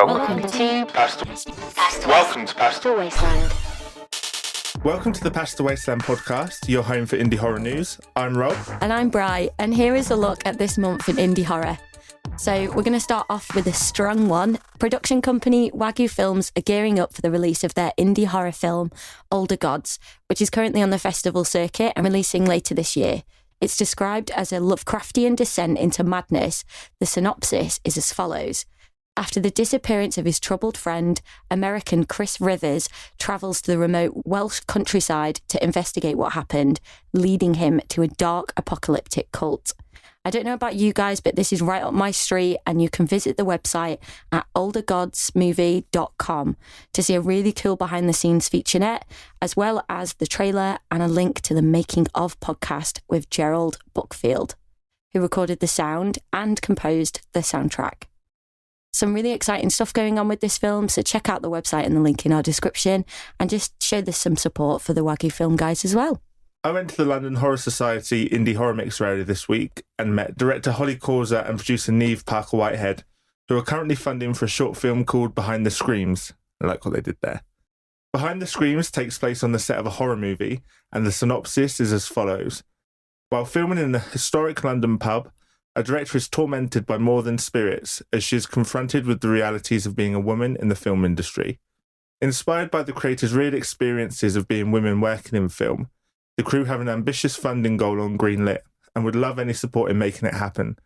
Welcome to Pastel Wasteland. Welcome to the Pastel Wasteland podcast, your home for indie horror news. I'm Rob. And I'm Bri, and here is a look at this month in indie horror. So we're going to start off with a strong one. Production company Wagyu Films are gearing up for the release of their indie horror film, Older Gods, which is currently on the festival circuit and releasing later this year. It's described as a Lovecraftian descent into madness. The synopsis is as follows. After the disappearance of his troubled friend, American Chris Rivers travels to the remote Welsh countryside to investigate what happened, leading him to a dark apocalyptic cult. I don't know about you guys, but this is right up my street, and you can visit the website at oldergodsmovie.com to see a really cool behind-the-scenes featurette, as well as the trailer and a link to the Making of podcast with Gerald Buckfield, who recorded the sound and composed the soundtrack. Some really exciting stuff going on with this film, so check out the website and the link in our description, and just show this some support for the Wagyu Film guys as well. I went to the London Horror Society Indie Horror Mixer earlier this week and met director Holly Causa and producer Neve Parker Whitehead, who are currently funding for a short film called Behind the Screams. I like what they did there. Behind the Screams takes place on the set of a horror movie, and the synopsis is as follows. While filming in a historic London pub, a director is tormented by more than spirits as she is confronted with the realities of being a woman in the film industry. Inspired by the creator's real experiences of being women working in film, the crew have an ambitious funding goal on Greenlit and would love any support in making it happen.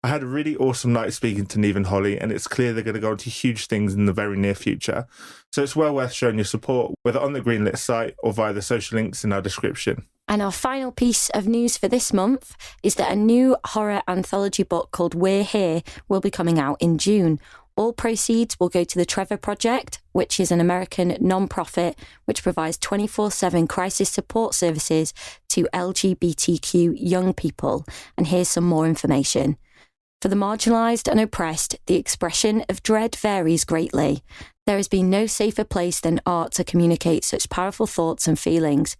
I had a really awesome night speaking to Neve and Holly, and it's clear they're going to go on to huge things in the very near future. So it's well worth showing your support, whether on the Greenlit site or via the social links in our description. And our final piece of news for this month is that a new horror anthology book called We're Here will be coming out in June. All proceeds will go to the Trevor Project, which is an American non-profit which provides 24/7 crisis support services to LGBTQ young people. And here's some more information. For the marginalised and oppressed, the expression of dread varies greatly. There has been no safer place than art to communicate such powerful thoughts and feelings.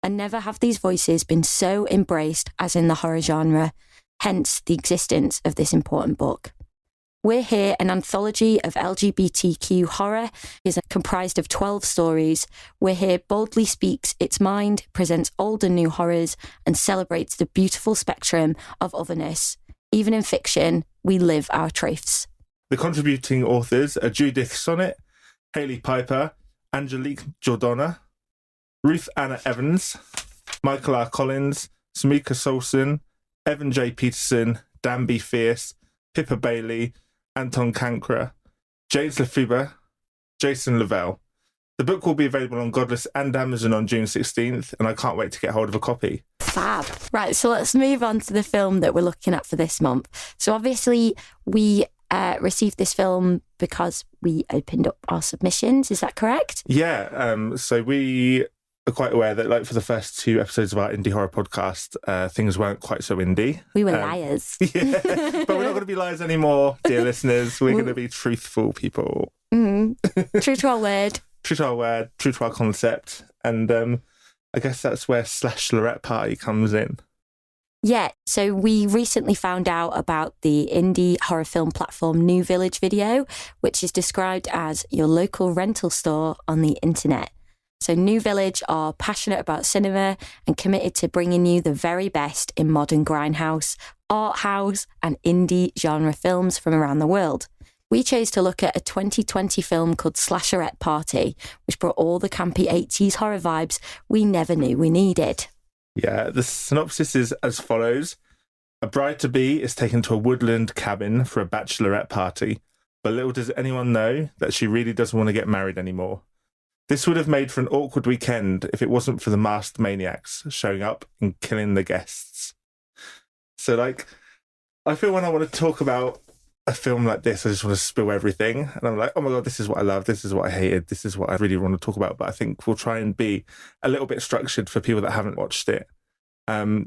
And never have these voices been so embraced as in the horror genre, hence the existence of this important book. We're Here, an anthology of LGBTQ horror, is comprised of 12 stories. We're Here boldly speaks its mind, presents old and new horrors, and celebrates the beautiful spectrum of otherness. Even in fiction, we live our truths. The contributing authors are Judith Sonnet, Hayley Piper, Angelique Jordana, Ruth Anna Evans, Michael R. Collins, Samika Solson, Evan J. Peterson, Dan B. Fierce, Pippa Bailey, Anton Kankra, James Lefebvre, Jason Lavelle. The book will be available on Godless and Amazon on June 16th, and I can't wait to get hold of a copy. Fab. Right, so let's move on to the film that we're looking at for this month. So obviously we received this film because we opened up our submissions. Is that correct? Yeah, so we are quite aware that, like, for the first 2 episodes of our indie horror podcast, things weren't quite so indie. We were liars. Yeah, but we're not going to be liars anymore, dear listeners. We're going to be truthful people. Mm-hmm. True to our word. True to our word, true to our concept. And I guess that's where Slashlorette Party comes in. Yeah, so we recently found out about the indie horror film platform New Village Video, which is described as your local rental store on the internet. So New Village are passionate about cinema and committed to bringing you the very best in modern grindhouse, art house and indie genre films from around the world. We chose to look at a 2020 film called Slashlorette Party, which brought all the campy 80s horror vibes we never knew we needed. Yeah, the synopsis is as follows. A bride-to-be is taken to a woodland cabin for a bachelorette party, but little does anyone know that she really doesn't want to get married anymore. This would have made for an awkward weekend if it wasn't for the masked maniacs showing up and killing the guests. So, like, I feel when I want to talk about a film like this, I just want to spill everything. And I'm like, oh my God, this is what I love. This is what I hated. This is what I really want to talk about. But I think we'll try and be a little bit structured for people that haven't watched it.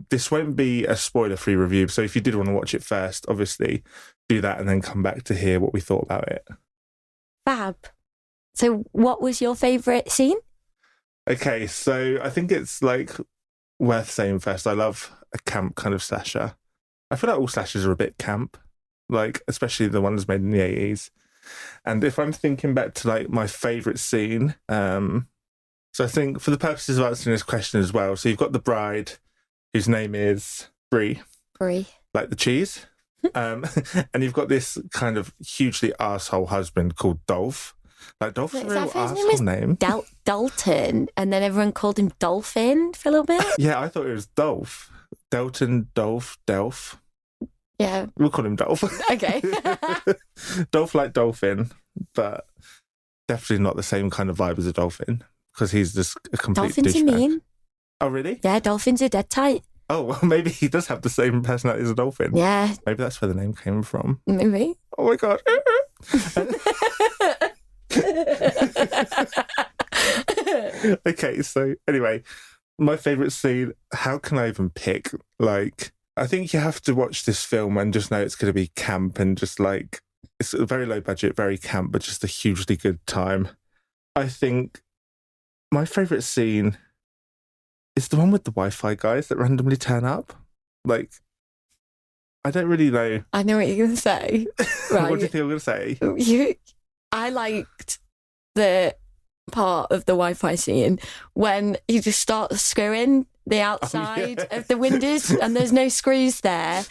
This won't be a spoiler-free review. So if you did want to watch it first, obviously do that and then come back to hear what we thought about it. Fab. So what was your favourite scene? Okay, so I think it's like worth saying first, I love a camp kind of slasher. I feel like all slashers are a bit camp, like especially the ones made in the 80s. And if I'm thinking back to like my favourite scene, so I think for the purposes of answering this question as well, so you've got the bride whose name is Brie, like the cheese. And you've got this kind of hugely arsehole husband called Dolph. Like Dolph's a real arsehole name. Dalton, and then everyone called him Dolphin for a little bit. Yeah, I thought it was Dolph. Delton, Delph. Yeah. We'll call him Dolph. Okay. Dolph like dolphin, but definitely not the same kind of vibe as a dolphin because he's just a complete Dolphins are mean. Oh, really? Yeah, dolphins are dead tight. Oh, well, maybe he does have the same personality as a dolphin. Yeah. Maybe that's where the name came from. Maybe. Oh, my God. Okay, so anyway, my favourite scene, how can I even pick? Like, I think you have to watch this film and just know it's going to be camp and just like, it's a very low budget, very camp, but just a hugely good time. I think my favourite scene is the one with the Wi-Fi guys that randomly turn up. Like, I don't really know. I know what you're going to say. Right. What do you think I'm going to say? I liked the part of the Wi-Fi scene when you just start screwing the outside of the windows and there's no screws there.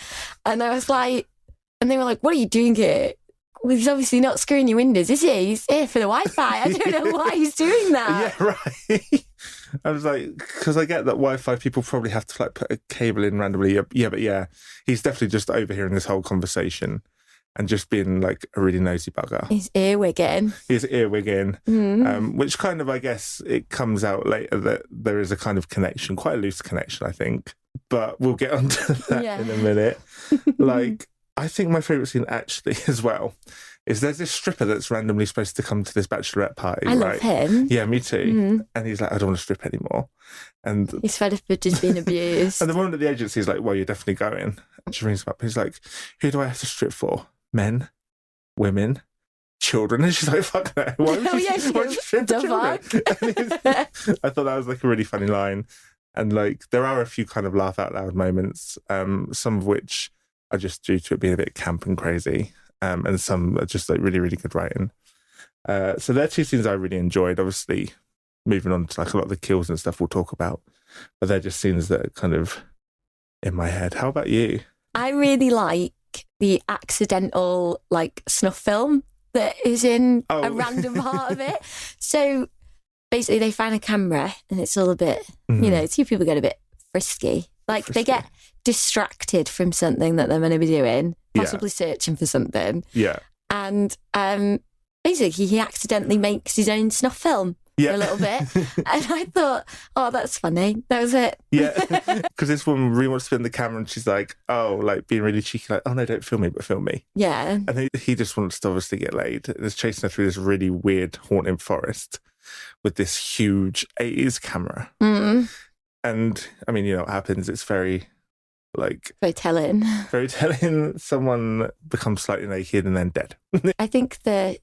And I was like, and they were like, what are you doing here? Well, he's obviously not screwing your windows, is he? He's here for the Wi-Fi. I don't know why he's doing that. Yeah, right. I was like, because I get that Wi-Fi people probably have to like put a cable in randomly. Yeah, but yeah, he's definitely just overhearing this whole conversation and just being like a really nosy bugger. He's earwigging. Which kind of, I guess, it comes out later that there is a kind of connection, quite a loose connection, I think. But we'll get onto that in a minute. Like, I think my favourite scene actually as well is there's this stripper that's randomly supposed to come to this bachelorette party. I love him. Yeah, me too. Mm-hmm. And he's like, I don't want to strip anymore. And he's fed up with just being abused. And the woman at the agency is like, well, you're definitely going. And she rings him up. He's like, who do I have to strip for? Men? Women? Children? And she's like, fuck that. Why would you strip for children? I thought that was like a really funny line. And like, there are a few kind of laugh out loud moments, some of which are just due to it being a bit camp and crazy. And some are just like really, really good writing. So they're two scenes I really enjoyed. Obviously, moving on to like a lot of the kills and stuff we'll talk about. But they're just scenes that are kind of in my head. How about you? I really like the accidental like snuff film that is in a random part of it. So basically they find a camera and it's all a bit, you know, two people get a bit frisky. Like they get distracted from something that they're going to be doing, possibly searching for something. Yeah. And basically he accidentally makes his own snuff film. For a little bit. And I thought, oh, that's funny. That was it. Yeah. Because this woman really wants to spin the camera and she's like, oh, like being really cheeky, like, oh, no, don't film me, but film me. Yeah. And he just wants to obviously get laid. And is chasing her through this really weird haunted forest with this huge 80s camera. Mm. And I mean, you know what happens? It's very very telling. Very telling. Someone becomes slightly naked and then dead. I think the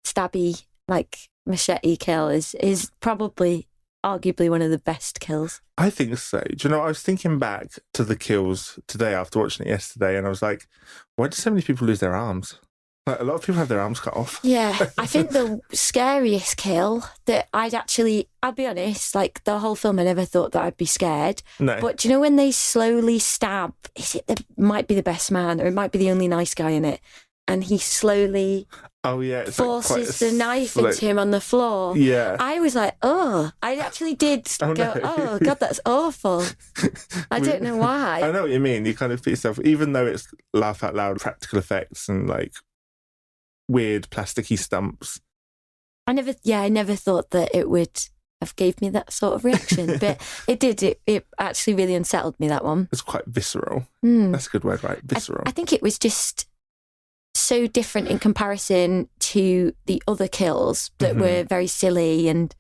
stabby, like, machete kill is probably arguably one of the best kills. I think so. Do you know, I was thinking back to the kills today after watching it yesterday, and I was like, why do so many people lose their arms? Like, a lot of people have their arms cut off. Yeah, I think the scariest kill that I'll be honest, like the whole film I never thought that I'd be scared. No. But do you know when they slowly stab, might be the best man or it might be the only nice guy in it, and he slowly forces the knife into him on the floor. Yeah. I was like, oh, I actually did oh God, that's awful. I don't know why. I know what you mean. You kind of put yourself, even though it's laugh out loud practical effects and like weird plasticky stumps. I never thought that it would have gave me that sort of reaction, but it did. It actually really unsettled me, that one. It's quite visceral. That's a good word, right? Visceral. I think it was just so different in comparison to the other kills that were very silly and,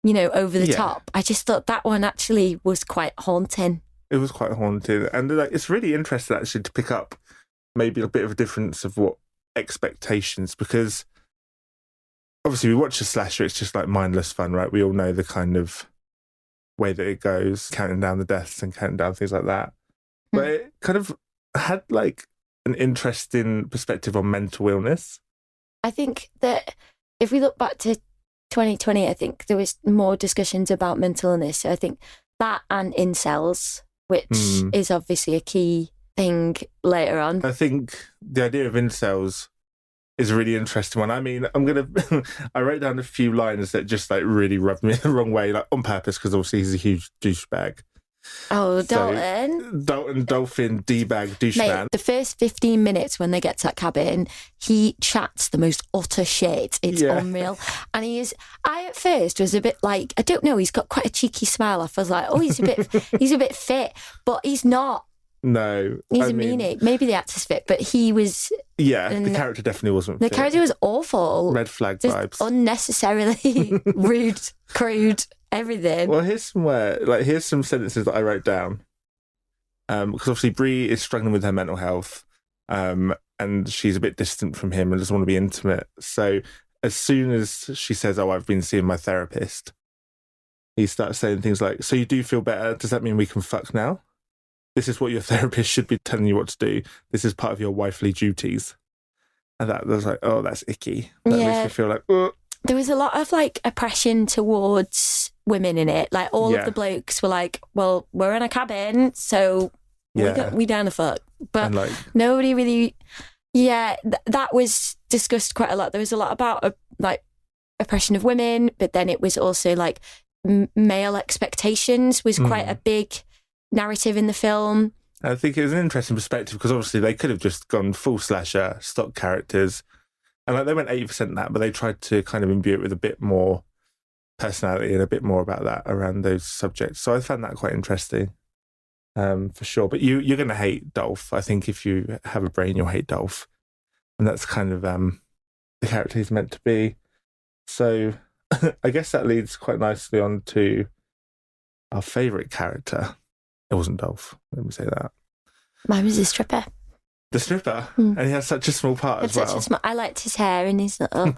you know, over the top. I just thought that one actually was quite haunting. It was quite haunting. And like, it's really interesting actually to pick up maybe a bit of a difference of what expectations, because obviously we watch a slasher, it's just like mindless fun, right? We all know the kind of way that it goes, counting down the deaths and counting down things like that. But it kind of had like an interesting perspective on mental illness. I think that if we look back to 2020, I think there was more discussions about mental illness. So I think that and incels, which is obviously a key thing later on. I think the idea of incels is a really interesting one. I mean, I wrote down a few lines that just like really rubbed me the wrong way, like on purpose, because obviously he's a huge douchebag. Oh, Dalton. Dolphin, D-bag, douchebag. Mate, the first 15 minutes when they get to that cabin, he chats the most utter shit. It's unreal. And I at first was a bit like, I don't know, he's got quite a cheeky smile. I was like, oh, he's a bit fit, but he's not. No. He's a meanie. Maybe the actor's fit, but he was... Yeah, the character definitely wasn't fit. The character was awful. Red flag vibes. Unnecessarily rude, crude, everything. Well, here's some sentences that I wrote down. Because obviously Bree is struggling with her mental health, and she's a bit distant from him and doesn't want to be intimate. So as soon as she says, "Oh, I've been seeing my therapist," he starts saying things like, "So you do feel better? Does that mean we can fuck now? This is what your therapist should be telling you what to do. This is part of your wifely duties." And that was like, oh, that's icky. That makes me feel like, ugh. There was a lot of like oppression towards women in it. Like all of the blokes were like, well, we're in a cabin, so we down the fuck. But like, nobody really, that was discussed quite a lot. There was a lot about like oppression of women, but then it was also like male expectations was quite a big narrative in the film. I think it was an interesting perspective because obviously they could have just gone full slasher, stock characters, and like they went 80% that, but they tried to kind of imbue it with a bit more personality and a bit more about that around those subjects. So I found that quite interesting, for sure. But you're going to hate Dolph. I think if you have a brain, you'll hate Dolph, and that's kind of the character he's meant to be. So I guess that leads quite nicely on to our favourite character. It wasn't Dolph, let me say that. Mine was the stripper. The stripper? And he had such a small part as well. I liked his hair and his little...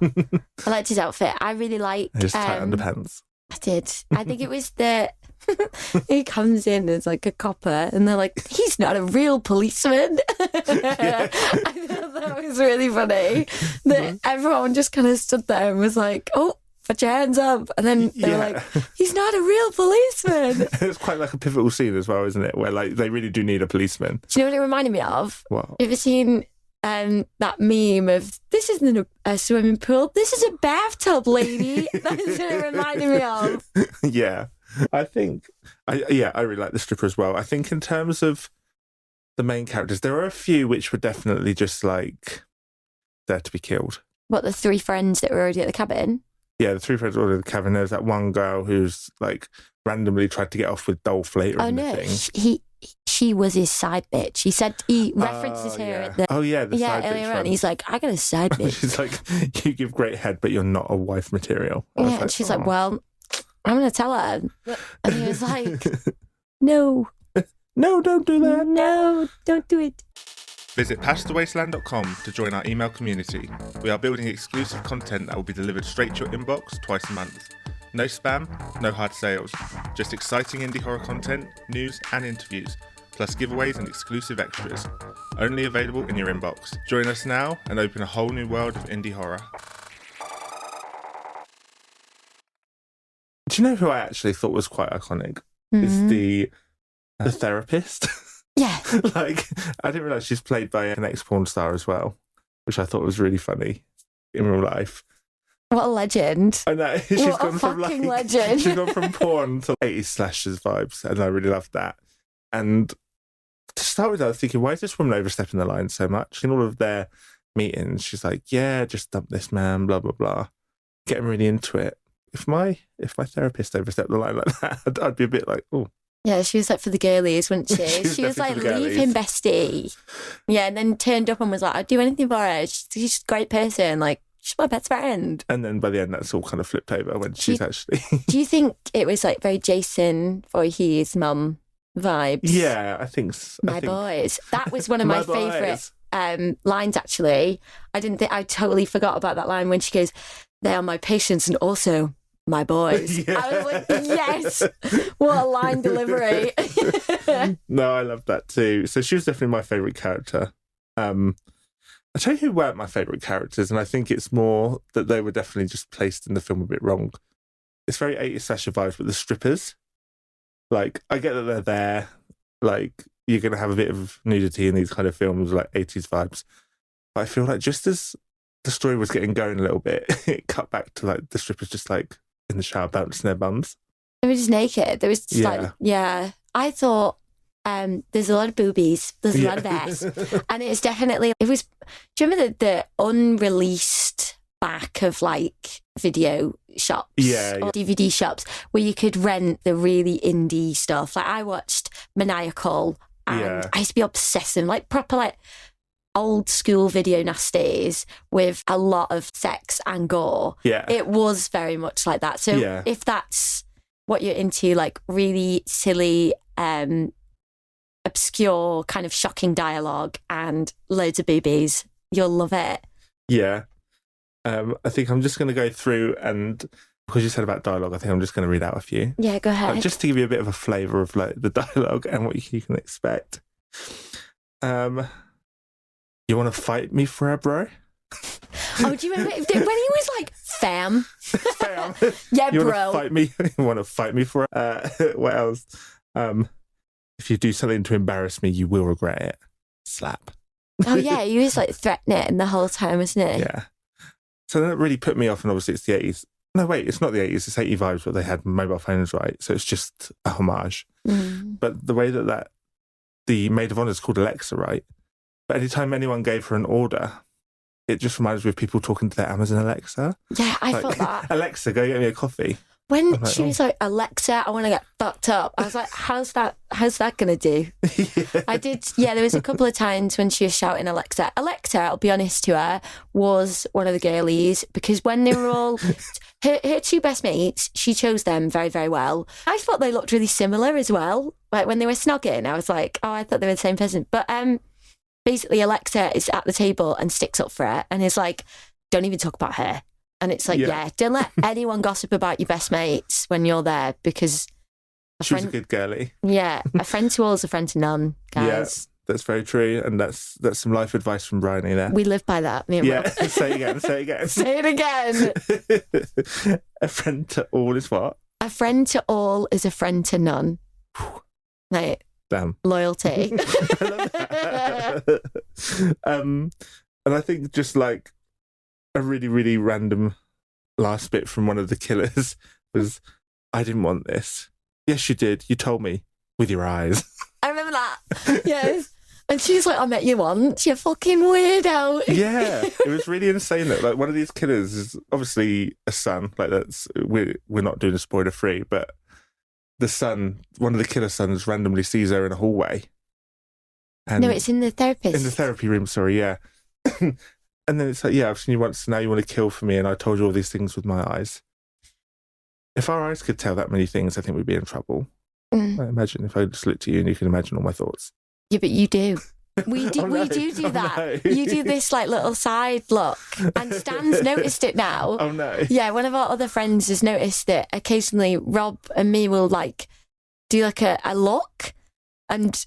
I liked his outfit. I really liked... His tight underpants. I did. I think it was he comes in as like a copper and they're like, he's not a real policeman. I thought that was really funny. That everyone just kind of stood there and was like, oh, put your hands up. And then they were like, he's not a real policeman. It's quite like a pivotal scene as well, isn't it? Where like they really do need a policeman. Do you know what it reminded me of? What? Have you ever seen that meme of, this isn't a swimming pool, this is a bathtub, lady? That's what it reminded me of. Yeah. I think, I really like the stripper as well. I think in terms of the main characters, there are a few which were definitely just like there to be killed. What, the three friends that were already at the cabin? Yeah, the three friends were already at the cabin. There's that one girl who's like randomly tried to get off with Dolph later in the thing. She was his side bitch. He references her at the... Oh, yeah, the side bitch earlier on. He's like, I got a side bitch. She's like, you give great head, but you're not a wife material. And she's like, well, I'm going to tell her. And he was like, no. No, don't do that. No, don't do it. Visit pastelwasteland.com to join our email community. We are building exclusive content that will be delivered straight to your inbox twice a month. No spam, no hard sales, just exciting indie horror content, news and interviews, plus giveaways and exclusive extras. Only available in your inbox. Join us now and open a whole new world of indie horror. Do you know who I actually thought was quite iconic? Mm-hmm. Is the therapist. Yeah. Like, I didn't realise she's played by an ex-porn star as well, which I thought was really funny in real life. What a legend. I know. What a fucking legend. She's gone from porn to 80s slashers vibes, and I really loved that. And to start with, I was thinking, why is this woman overstepping the line so much? In all of their meetings, she's like, yeah, just dump this man, blah, blah, blah. Getting really into it. If my therapist overstepped the line like that, I'd be a bit like, oh. Yeah, she was like for the girlies, wasn't she? She was like, leave him, bestie. Yeah, and then turned up and was like, I'd do anything for her. She's a great person. Like, she's my best friend. And then by the end, that's all kind of flipped over when she's actually... Do you think it was like very Jason Voorhees' mum vibes? Yeah, I think so. My boys. That was one of my favourite lines, actually. I totally forgot about that line when she goes, they are my patients and also... my boys. Yeah. I was like, yes, what a line delivery. No, I love that too. So she was definitely my favourite character. I I tell you who weren't my favourite characters, and I think it's more that they were definitely just placed in the film a bit wrong. It's very 80s slasher vibes, but the strippers, like, I get that they're there. Like, you're going to have a bit of nudity in these kind of films, like 80s vibes. But I feel like just as the story was getting going a little bit, it cut back to, like, the strippers just, like, in the shower bouncing their bums. They were just naked. There was just I thought there's a lot of boobies, there's a lot of ass. And it's definitely, do you remember the unreleased back of like video shops or DVD shops where you could rent the really indie stuff? Like I watched Maniacal and I used to be obsessive, like proper like old school video nasties with a lot of sex and gore. Yeah. It was very much like that. So if that's what you're into, like really silly, obscure, kind of shocking dialogue and loads of boobies, you'll love it. Yeah. I think I'm just going to go through and, because you said about dialogue, I think I'm just going to read out a few. Yeah, go ahead. Just to give you a bit of a flavour of like the dialogue and what you can expect. You want to fight me for a bro? Oh, do you remember when he was like, fam? Fam. Yeah, you bro. Want to fight me? You want to fight me for what else? If you do something to embarrass me, you will regret it. Slap. Oh, yeah, he was like threatening the whole time, wasn't he? Yeah. So that really put me off, and obviously it's the 80s. No, wait, it's not the 80s, it's 80 vibes, but they had mobile phones, right? So it's just a homage. But the way that the maid of honour is called Alexa, right? But anytime anyone gave her an order, it just reminds me of people talking to their Amazon Alexa. Yeah, I thought that. Alexa, go get me a coffee. When like, she was like, Alexa, I want to get fucked up. I was like, how's that going to do? I did, there was a couple of times when she was shouting Alexa. Alexa, I'll be honest to her, was one of the girlies because when they were all, her two best mates, she chose them very, very well. I thought they looked really similar as well. Like when they were snogging, I was like, oh, I thought they were the same person. But basically Alexa is at the table and sticks up for her and is like, don't even talk about her. And it's like, don't let anyone gossip about your best mates when you're there because... She's a good girlie. Yeah, a friend to all is a friend to none, guys. Yeah, that's very true. And that's some life advice from Bryony there. We live by that. Me and Will. Say it again. Say it again. A friend to all is what? A friend to all is a friend to none. Like, damn. Loyalty. I love that. And I think just like a really, really random last bit from one of the killers was, I didn't want this. Yes, you did. You told me with your eyes. I remember that. Yes. And she's like, I met you once. You fucking weirdo. Yeah. It was really insane that like one of these killers is obviously a son. Like we're not doing a spoiler free, but the son, one of the killer sons randomly sees her in a hallway. And no, it's in the therapist. In the therapy room, sorry, yeah. And then it's like, I've seen you once, now you want to kill for me, and I told you all these things with my eyes. If our eyes could tell that many things, I think we'd be in trouble. I imagine if I just looked at you and you can imagine all my thoughts. Yeah, but you do. We do. We do that. No. You do this like little side look, and Stan's noticed it now. Oh no! Yeah, one of our other friends has noticed it. Occasionally, Rob and me will like do like a look, and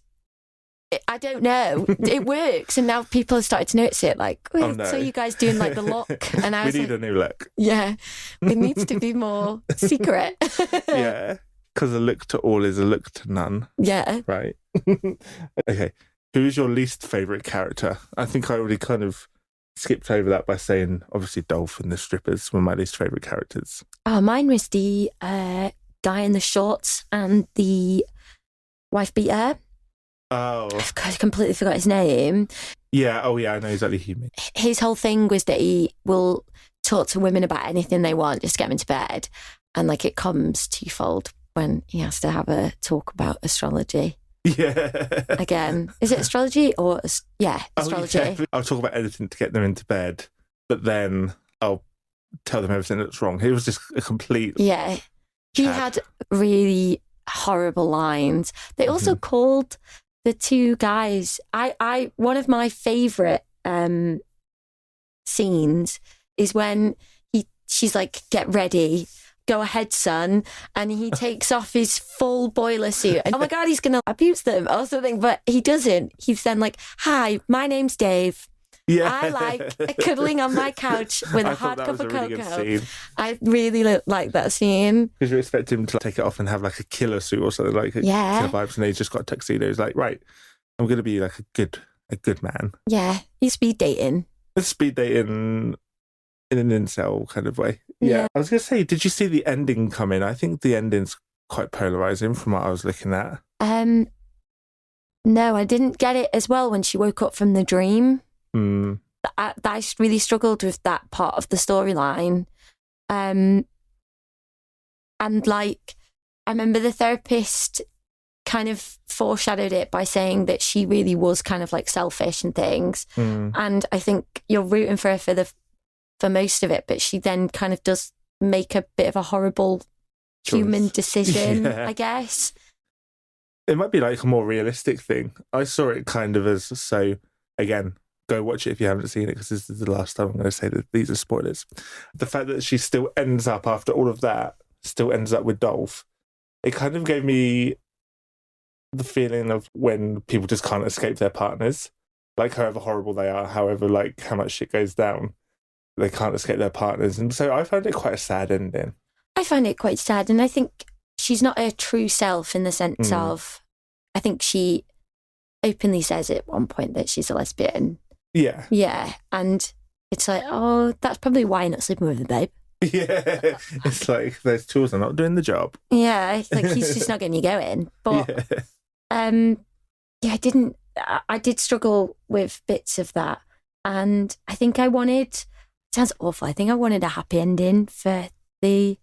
I don't know, it works, and now people have started to notice it. Like, oh, no. So you guys doing like the look, and I was we need a new look. Yeah, it needs to be more secret. Yeah, because a look to all is a look to none. Yeah. Right. Okay. Who's your least favourite character? I think I already kind of skipped over that by saying, obviously, Dolphin, the strippers were my least favourite characters. Oh, mine was the guy in the shorts and the wife beater. Oh. I completely forgot his name. Yeah, oh yeah, I know exactly who you mean. His whole thing was that he will talk to women about anything they want, just get them into bed. And like it comes twofold when he has to have a talk about astrology. Yeah. Again, is it astrology or astrology? Oh, yeah. I'll talk about anything to get them into bed, but then I'll tell them everything that's wrong. It was just a complete. Yeah, he had really horrible lines. They also called the two guys. I one of my favourite scenes is when she's like, "Get ready." Go ahead, son. And he takes off his full boiler suit. And, oh my God, he's going to abuse them or something. But he doesn't. He's then like, hi, my name's Dave. Yeah. I like cuddling on my couch with a I thought hard that cup was of a really good cocoa. scene. I really like that scene. Because you expect him to take it off and have like a killer suit or something, like Yeah. killer vibes, and he's just got a tuxedo. He's like, right, I'm going to be like a good man. Yeah, he's speed dating. Speed dating in an incel kind of way. Yeah. I was going to say, did you see the ending coming? I think the ending's quite polarizing from what I was looking at. No, I didn't get it as well when she woke up from the dream. I really struggled with that part of the storyline. And like, I remember the therapist kind of foreshadowed it by saying that she really was kind of like selfish and things. And I think you're rooting for her for most of it, but she then kind of does make a bit of a horrible human decision, I guess. It might be like a more realistic thing. I saw it kind of as, so again, go watch it if you haven't seen it, because this is the last time I'm going to say that these are spoilers. The fact that she still ends up, after all of that, still ends up with Dolph, it kind of gave me the feeling of when people just can't escape their partners, like however horrible they are, however like how much shit goes down, they can't escape their partners. And so I found it quite a sad ending. I find it quite sad, and I think she's not her true self in the sense of, I think she openly says at one point that she's a lesbian. Yeah. Yeah, and it's like, oh, that's probably why you're not sleeping with her, babe. Yeah, it's like those tools are not doing the job. Yeah, it's like he's just not getting you going. But yeah, I did struggle with bits of that, and I think it sounds awful, I think I wanted a happy ending for the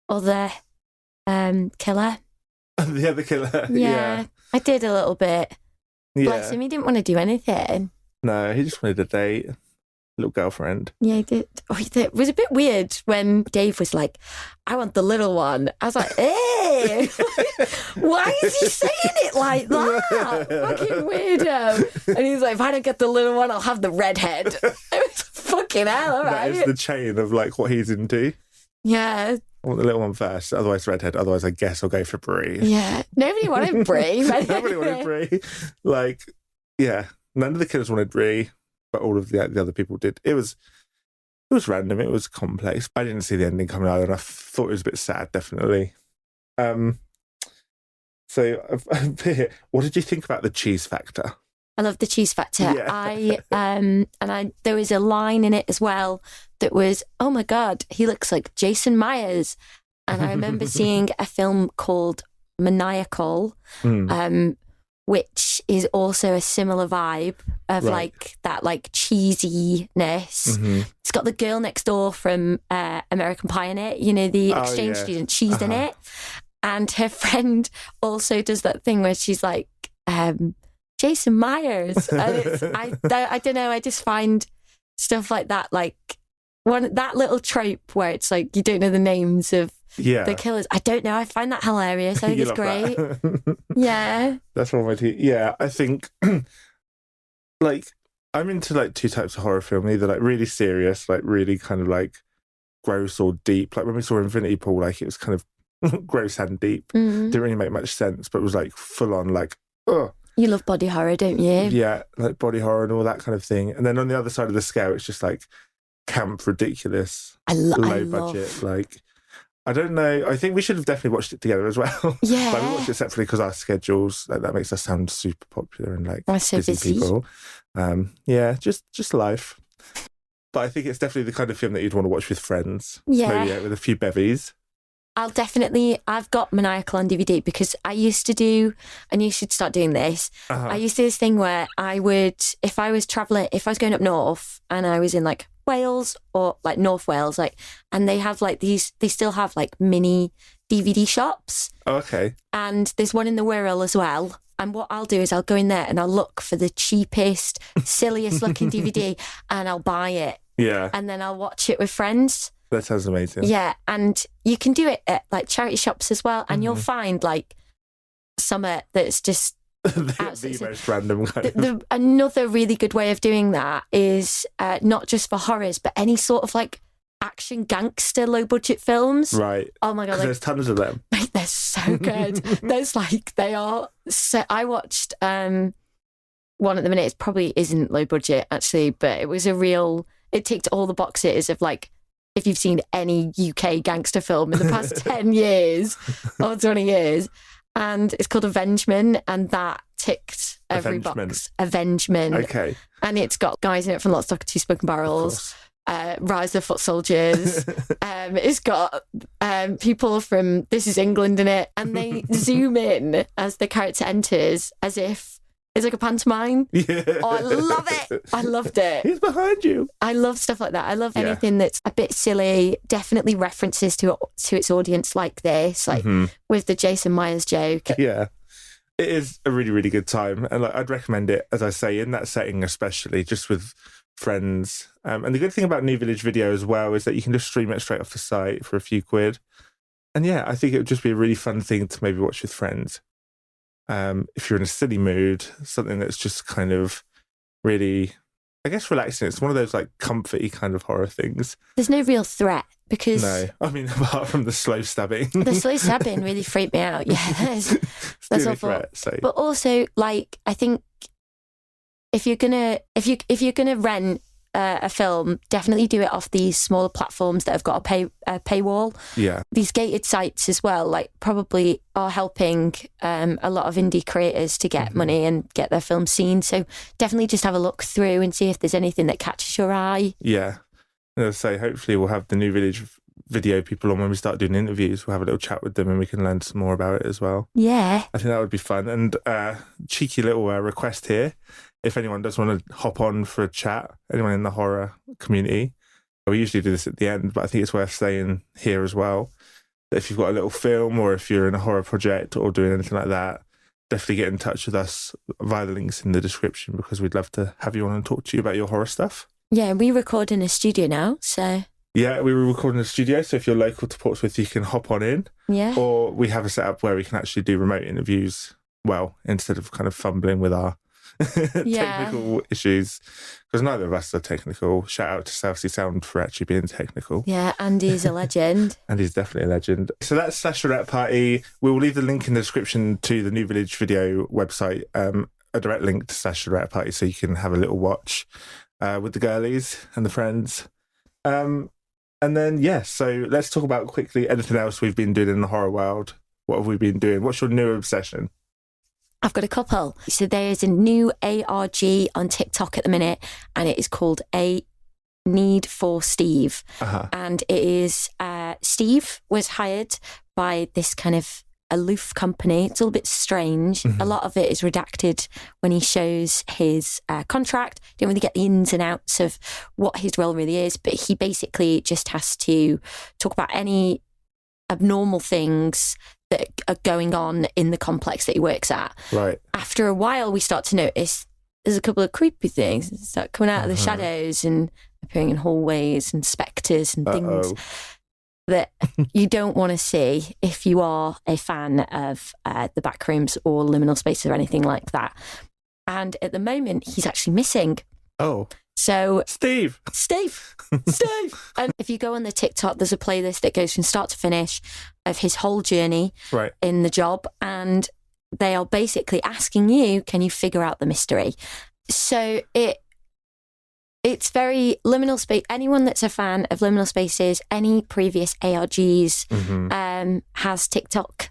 other killer. The other killer. Yeah, I did a little bit. Yeah. Bless him, he didn't want to do anything. No, he just wanted a date. Little girlfriend. Yeah, he did. Oh, it was a bit weird when Dave was like, I want the little one. I was like, hey, why is he saying it like that? Fucking weirdo. And he's like, if I don't get the little one, I'll have the redhead. It was fucking hell, all right. That is the chain of like what he's into. Yeah. I want the little one first, otherwise redhead, otherwise I guess I'll go for Brie. Yeah. Nobody wanted Brie. Nobody wanted Brie. Like, yeah, none of the killers wanted Brie, but all of the other people did. It was random. It was complex. I didn't see the ending coming either, and I thought it was a bit sad, definitely. So, what did you think about the cheese factor? I love the cheese factor. Yeah. There was a line in it as well that was, oh my God, he looks like Jason Myers. And I remember seeing a film called Maniacal, which is also a similar vibe of like that like cheesiness. It's got the girl next door from American Pie in it, you know, the exchange student, she's in it. And her friend also does that thing where she's like, Jason Myers. And I don't know, I just find stuff like that, like that little trope where it's like you don't know the names of the killers. I don't know, I find that hilarious. I think it's great. Yeah. That's one way to, yeah, I think like I'm into like two types of horror film, either like really serious, like really kind of like gross or deep. Like when we saw Infinity Pool, like it was kind of gross and deep. Didn't really make much sense, but it was like full on like, ugh. You love body horror, don't you? Yeah, like body horror and all that kind of thing. And then on the other side of the scale, it's just like camp, ridiculous, low budget. Like, I don't know. I think we should have definitely watched it together as well. Yeah. Like we watched it separately because our schedules, like that makes us sound super popular and like so busy people. Yeah, just life. But I think it's definitely the kind of film that you'd want to watch with friends. Yeah. Maybe with a few bevies. I've got Maniacal on DVD because I used to do, and you should start doing this. I used to do this thing where I would, if I was going up north and I was in like Wales or like North Wales, like, and they still have like mini DVD shops. Oh, okay. And there's one in the Wirral as well. And what I'll do is I'll go in there and I'll look for the cheapest, silliest looking DVD and I'll buy it. Yeah. And then I'll watch it with friends. That sounds amazing. Yeah, and you can do it at like charity shops as well, and you'll find like somewhere that's just the most random kind of. Another really good way of doing that is not just for horrors, but any sort of like action gangster low budget films. Right. Oh my God, like, there's tons of them. Mate, they're so good. There's like, they are so, I watched one at the minute. It probably isn't low budget actually, but it was it ticked all the boxes of like, if you've seen any UK gangster film in the past 10 years or 20 years. And it's called Avengement, and that ticked every box. Avengement. Okay. And it's got guys in it from Lock, Stock and Two Smoking Barrels, Rise of the Foot Soldiers. It's got people from This Is England in it, and they zoom in as the character enters as if it's like a pantomime. Yeah. Oh, I love it. I loved it. He's behind you. I love stuff like that. I love anything that's a bit silly, definitely references to its audience like this, like with the Jason Myers joke. Yeah. It is a really, really good time. And like, I'd recommend it, as I say, in that setting, especially just with friends. And the good thing about New Village Video as well is that you can just stream it straight off the site for a few quid. And yeah, I think it would just be a really fun thing to maybe watch with friends. If you're in a silly mood, something that's just kind of really, I guess, relaxing. It's one of those like comforty kind of horror things. There's no real threat because... No, I mean, apart from the slow stabbing. The slow stabbing really freaked me out. Yeah, that's awful. Threat, so. But also, like, I think if you're gonna rent a film, definitely do it off these smaller platforms that have got a paywall. Yeah. These gated sites as well, like, probably are helping a lot of indie creators to get money and get their films seen. So definitely just have a look through and see if there's anything that catches your eye. Yeah. As I say, hopefully we'll have the New Village Video people on when we start doing interviews. We'll have a little chat with them and we can learn some more about it as well. Yeah. I think that would be fun. And cheeky little request here. If anyone does want to hop on for a chat, anyone in the horror community, we usually do this at the end, but I think it's worth saying here as well, that if you've got a little film or if you're in a horror project or doing anything like that, definitely get in touch with us via the links in the description, because we'd love to have you on and talk to you about your horror stuff. Yeah, we record in a studio now, so... Yeah, we were recording in a studio, so if you're local to Portsmouth, you can hop on in. Yeah. Or we have a setup where we can actually do remote interviews, well, instead of kind of fumbling with our technical issues, because neither of us are technical. Shout out to South Sea Sound for actually being technical. Yeah, Andy's a legend. Andy's definitely a legend. So that's Slashlorette Party. We will leave the link in the description to the New Village Video website, a direct link to Slashlorette Party, so you can have a little watch with the girlies and the friends. And then, yeah, so let's talk about quickly anything else we've been doing in the horror world. What have we been doing? What's your new obsession? I've got a couple. So there is a new ARG on TikTok at the minute, and it is called A Need for Steve. And it is Steve was hired by this kind of aloof company. It's all a bit strange. A lot of it is redacted when he shows his contract. Don't really get the ins and outs of what his role really is, but he basically just has to talk about any abnormal things that are going on in the complex that he works at. Right. After a while, we start to notice there's a couple of creepy things that start coming out of the shadows and appearing in hallways and spectres and things that you don't want to see if you are a fan of the Backrooms or liminal spaces or anything like that. And at the moment, he's actually missing. Oh. So Steve. And if you go on the TikTok, there's a playlist that goes from start to finish of his whole journey in the job, and they are basically asking you, can you figure out the mystery? So it's very liminal space. Anyone that's a fan of liminal spaces, any previous ARGs, has TikTok,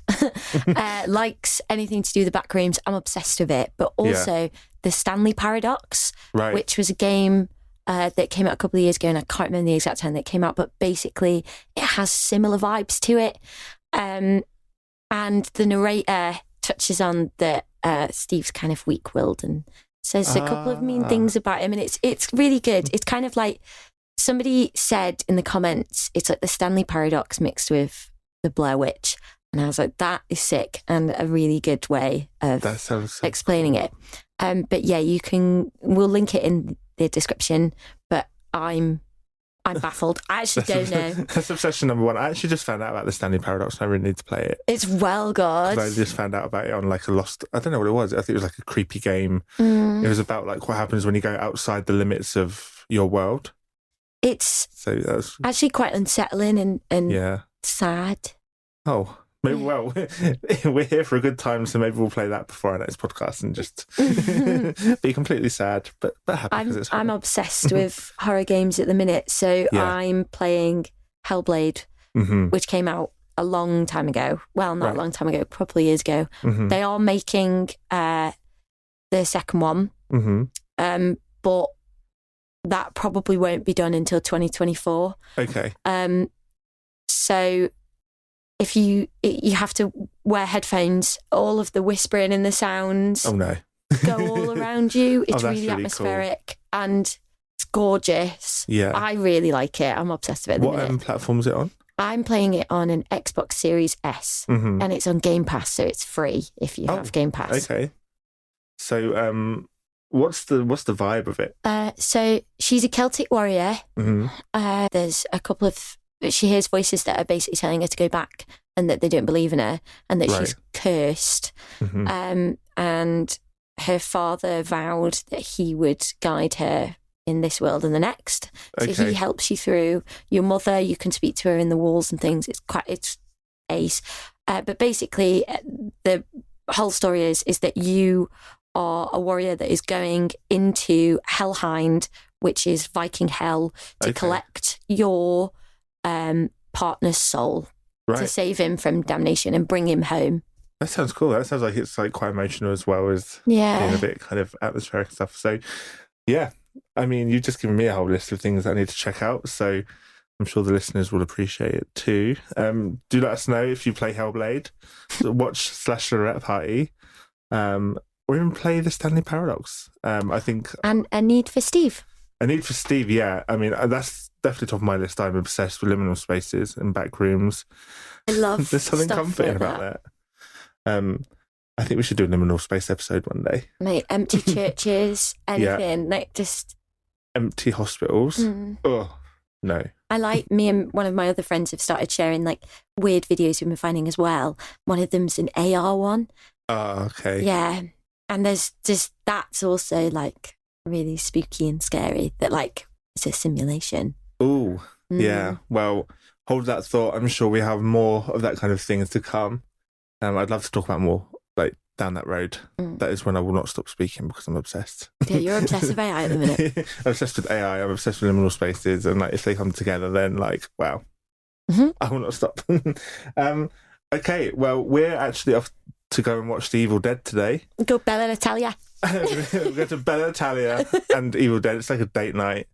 likes anything to do with the Backrooms. I'm obsessed with it. But also the Stanley Paradox, which was a game that came out a couple of years ago, and I can't remember the exact time that it came out, but basically it has similar vibes to it. And the narrator touches on that Steve's kind of weak-willed and says a couple of mean things about him, and it's really good. It's kind of like somebody said in the comments, it's like the Stanley Paradox mixed with the Blair Witch, and I was like, that is sick and a really good way of explaining it. But yeah, we'll link it in the description. But I'm baffled. I actually don't know. That's obsession number one. I actually just found out about the Stanley Paradox and I really need to play it. It's well good. I just found out about it on like I don't know what it was. I think it was like a creepy game. It was about like what happens when you go outside the limits of your world. It's actually quite unsettling and sad. Oh, Maybe, well, we're here for a good time, so maybe we'll play that before our next podcast and just be completely sad, but happy because it's horror. I'm obsessed with horror games at the minute, so I'm playing Hellblade, which came out a long time ago. Well, not a long time ago, a couple of years ago. They are making the second one, but that probably won't be done until 2024. Okay. So if you have to wear headphones, all of the whispering and the sounds go all around you. It's really atmospheric cool. And it's gorgeous. Yeah. I really like it. I'm obsessed with it. What platform is it on? I'm playing it on an Xbox Series S and it's on Game Pass, so it's free if you have Game Pass. Okay. So what's the vibe of it? So she's a Celtic warrior. There's a couple of... She hears voices that are basically telling her to go back and that they don't believe in her and that she's cursed. And her father vowed that he would guide her in this world and the next. So he helps you through. Your mother, you can speak to her in the walls and things. It's ace. But basically, the whole story is that you are a warrior that is going into Helheim, which is Viking hell, to collect your partner's soul to save him from damnation and bring him home. That sounds cool. That sounds like it's like quite emotional as well as being a bit kind of atmospheric and stuff. So yeah, I mean, you've just given me a whole list of things that I need to check out. So I'm sure the listeners will appreciate it too. Do let us know if you play Hellblade, watch Slashlorette Party, or even play the Stanley Paradox. I think and A Need for Steve. A Need for Steve, yeah. I mean, that's definitely top of my list. I'm obsessed with liminal spaces and back rooms. I love there's something comforting about that. I think we should do a liminal space episode one day. Mate, empty churches, anything, like just... Empty hospitals. Oh, no. I like, me and one of my other friends have started sharing like weird videos we've been finding as well. One of them's an AR one. Oh, okay. Yeah. And there's just, that's also like really spooky and scary, that like it's a simulation. Oh, yeah. Well, hold that thought. I'm sure we have more of that kind of things to come. I'd love to talk about more like down that road. That is when I will not stop speaking because I'm obsessed. Yeah, you're obsessed with AI at the minute. I'm obsessed with AI. I'm obsessed with liminal spaces, and like if they come together, then like wow, I will not stop. Okay, well, we're actually off to go and watch The Evil Dead today. Go Bella Italia. We'll go to Bella Italia and Evil Dead. It's like a date night.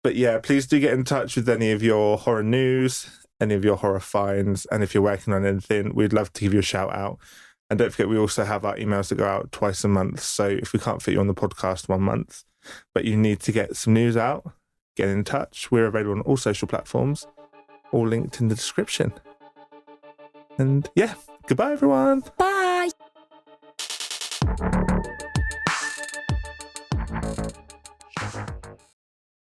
But yeah, please do get in touch with any of your horror news, any of your horror finds, and if you're working on anything, we'd love to give you a shout out. And don't forget, we also have our emails that go out twice a month. So if we can't fit you on the podcast 1 month, but you need to get some news out, get in touch. We're available on all social platforms, all linked in the description. And yeah, goodbye everyone. Bye.